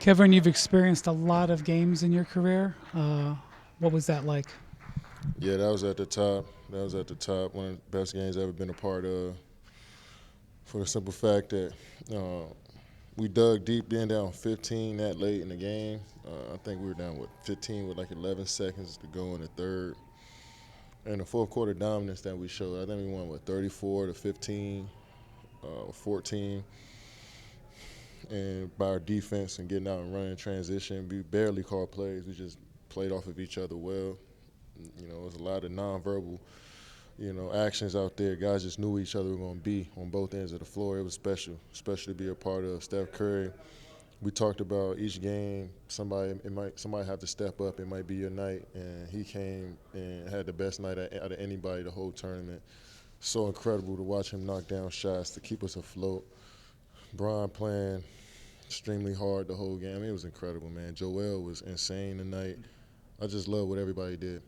Kevin, you've experienced a lot of games in your career. What was that like? Yeah, that was at the top. That was at the top. One of the best games I've ever been a part of. For the simple fact that uh, we dug deep, being down 15 that late in the game. I think we were down 15 with like 11 seconds to go in the third. And the fourth quarter dominance that we showed, I think we won 34 to 15, 14. And by our defense and getting out and running transition, we barely called plays. We just played off of each other well. It was a lot of nonverbal, actions out there. Guys just knew each other were going to be on both ends of the floor. It was special, especially to be a part of Steph Curry. We talked about each game. Somebody have to step up. It might be your night, and he came and had the best night out of anybody the whole tournament. So incredible to watch him knock down shots to keep us afloat. Brian playing extremely hard the whole game. It was incredible, man. Joel was insane tonight. I just love what everybody did.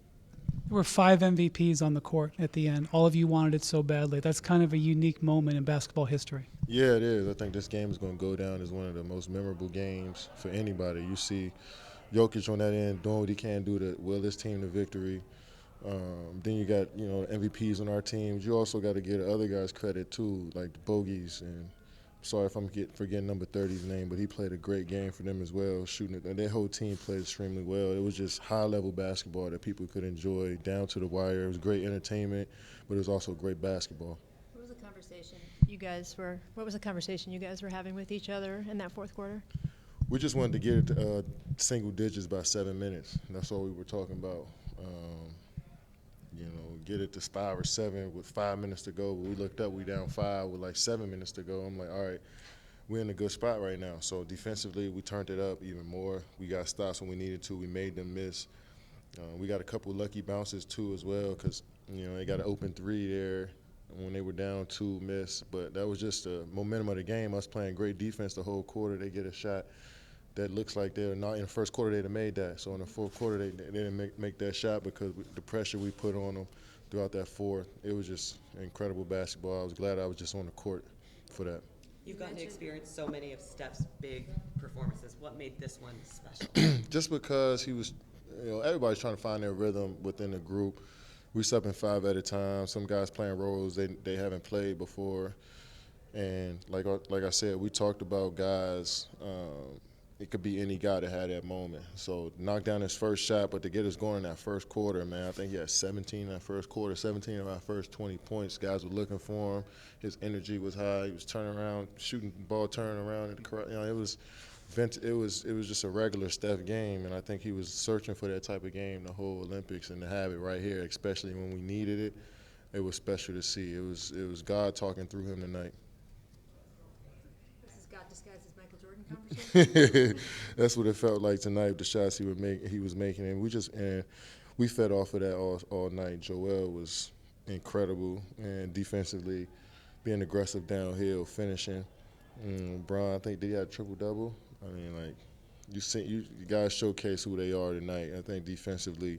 There were 5 MVPs on the court at the end. All of you wanted it so badly. That's kind of a unique moment in basketball history. Yeah, it is. I think this game is going to go down as one of the most memorable games for anybody. You see Jokic on that end doing what he can do to will his team to victory. Then you got MVPs on our teams. You also got to give the other guys credit too, like the Bogies. And sorry if I'm forgetting number 30's name, but he played a great game for them as well, shooting it. And their whole team played extremely well. It was just high-level basketball that people could enjoy down to the wire. It was great entertainment, but it was also great basketball. What was the conversation you guys were having with each other in that fourth quarter? We just wanted to get it to single digits by 7 minutes. That's all we were talking about. Get it to 5 or 7 with 5 minutes to go. But we looked up, we down 5 with like 7 minutes to go. I'm like, all right, we're in a good spot right now. So defensively, we turned it up even more. We got stops when we needed to. We made them miss. We got a couple lucky bounces too as well because they got an open 3 there when they were down 2 miss. But that was just the momentum of the game. Us playing great defense the whole quarter. They get a shot that looks like they're not in the first quarter they'd have made that. So in the fourth quarter they didn't make that shot because the pressure we put on them throughout that fourth. It was just incredible basketball. I was glad I was just on the court for that. You've gotten to experience so many of Steph's big performances. What made this one special? Just because he was, everybody's trying to find their rhythm within the group. We stepping 5 at a time. Some guys playing roles they haven't played before. And like I said, we talked about guys. It could be any guy that had that moment. So knock down his first shot, but to get us going in that first quarter, man, I think he had 17 in that first quarter, 17 of our first 20 points. Guys were looking for him. His energy was high. He was turning around, shooting the ball, turning around. It was just a regular Steph game, and I think he was searching for that type of game the whole Olympics, and to have it right here, especially when we needed it, it was special to see. It was God talking through him tonight. Disguised as Michael Jordan conversation? That's what it felt like tonight. The shots he was making, and we fed off of that all night. Joel was incredible, and defensively, being aggressive downhill, finishing. Brian, I think they had a triple-double. I mean, you guys showcase who they are tonight. I think defensively,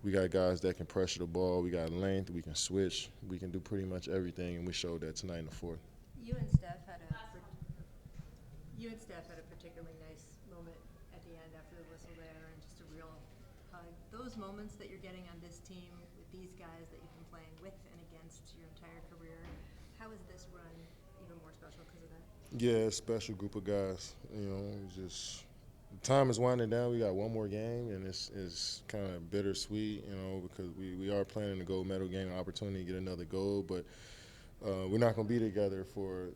we got guys that can pressure the ball. We got length. We can switch. We can do pretty much everything, and we showed that tonight in the fourth. You and Steph had a particularly nice moment at the end after the whistle there, and just a real hug. Those moments that you're getting on this team with these guys that you've been playing with and against your entire career, how is this run even more special because of that? Yeah, it's a special group of guys. Time is winding down. We got one more game, and it's kind of bittersweet, because we are playing in the gold medal game, an opportunity to get another gold, but we're not going to be together for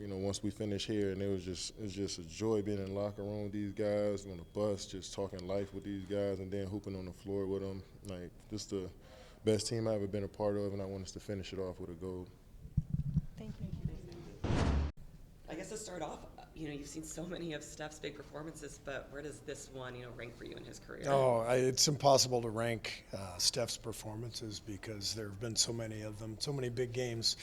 once we finish here. And it's just a joy being in the locker room with these guys, on the bus, just talking life with these guys, and then hooping on the floor with them. Like, just the best team I've ever been a part of, and I want us to finish it off with a gold. Thank you. I guess to start off, you've seen so many of Steph's big performances, but where does this one, rank for you in his career? It's impossible to rank Steph's performances because there have been so many of them, so many big games.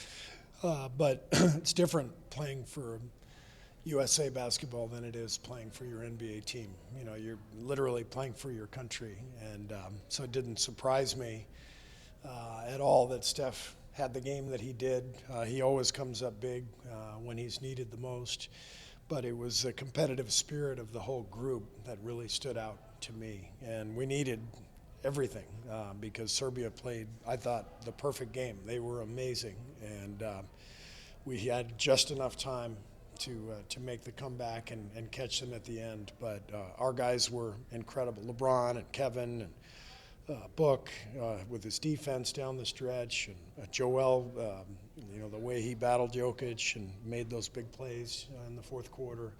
But it's different playing for USA basketball than it is playing for your NBA team. You're literally playing for your country. And so it didn't surprise me at all that Steph had the game that he did. He always comes up big when he's needed the most. but it was the competitive spirit of the whole group that really stood out to me. And we needed everything because Serbia played, I thought, the perfect game. They were amazing, and we had just enough time to make the comeback and catch them at the end. But our guys were incredible. LeBron and Kevin and Book with his defense down the stretch, and Joel, the way he battled Jokic and made those big plays in the fourth quarter.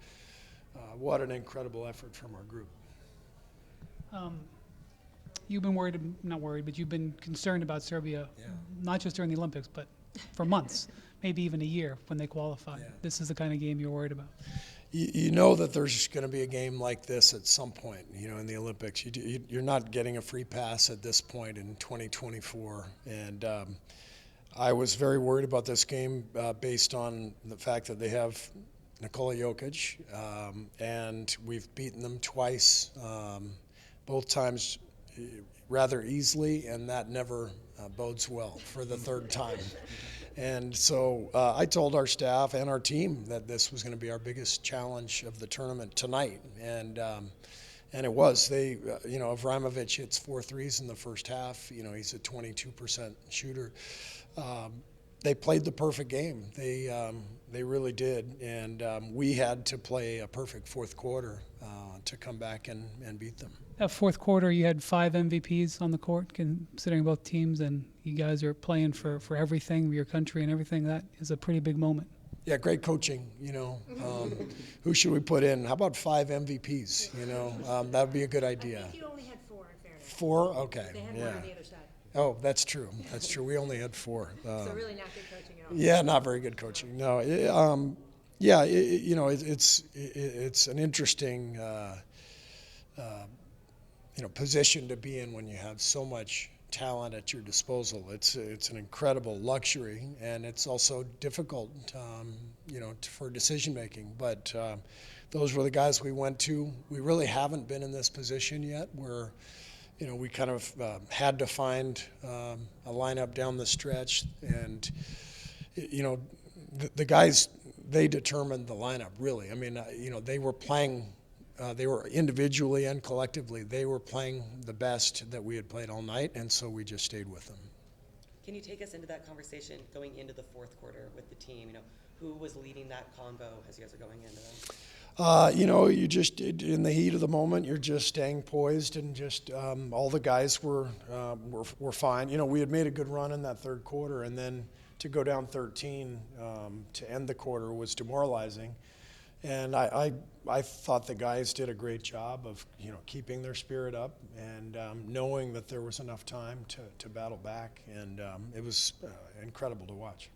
What an incredible effort from our group. You've been not worried, but you've been concerned about Serbia, not just during the Olympics, but for months, maybe even a year when they qualify. Yeah. This is the kind of game you're worried about. You know that there's going to be a game like this at some point, in the Olympics. You're not getting a free pass at this point in 2024. And I was very worried about this game based on the fact that they have Nikola Jokic, and we've beaten them twice, both times rather easily, and that never bodes well for the third time. And so I told our staff and our team that this was going to be our biggest challenge of the tournament tonight, and it was. They, Avramovic hits 4 threes in the first half. He's a 22% shooter. They played the perfect game. They really did, and we had to play a perfect fourth quarter to come back and beat them. That fourth quarter, you had 5 MVPs on the court, considering both teams, and you guys are playing for everything, your country and everything. That is a pretty big moment. Yeah, great coaching, Who should we put in? How about 5 MVPs, That would be a good idea. I think you only had 4, in fairness. 4? Okay, They had yeah. one on the other side. Oh, that's true. That's true. We only had 4. So really not good coaching at all. Yeah, not very good coaching. No, it's an interesting position to be in when you have so much talent at your disposal. It's an incredible luxury, and it's also difficult, for decision making. But those were the guys we went to. We really haven't been in this position yet, where we kind of had to find a lineup down the stretch, and the guys, they determined the lineup really. I mean, they were playing. They were individually and collectively, they were playing the best that we had played all night, and so we just stayed with them. Can you take us into that conversation going into the fourth quarter with the team? Who was leading that convo as you guys are going into that? You just, in the heat of the moment, you're just staying poised, and just all the guys were fine. We had made a good run in that third quarter, and then to go down 13 to end the quarter was demoralizing. And I thought the guys did a great job of keeping their spirit up and knowing that there was enough time to battle back, and it was incredible to watch.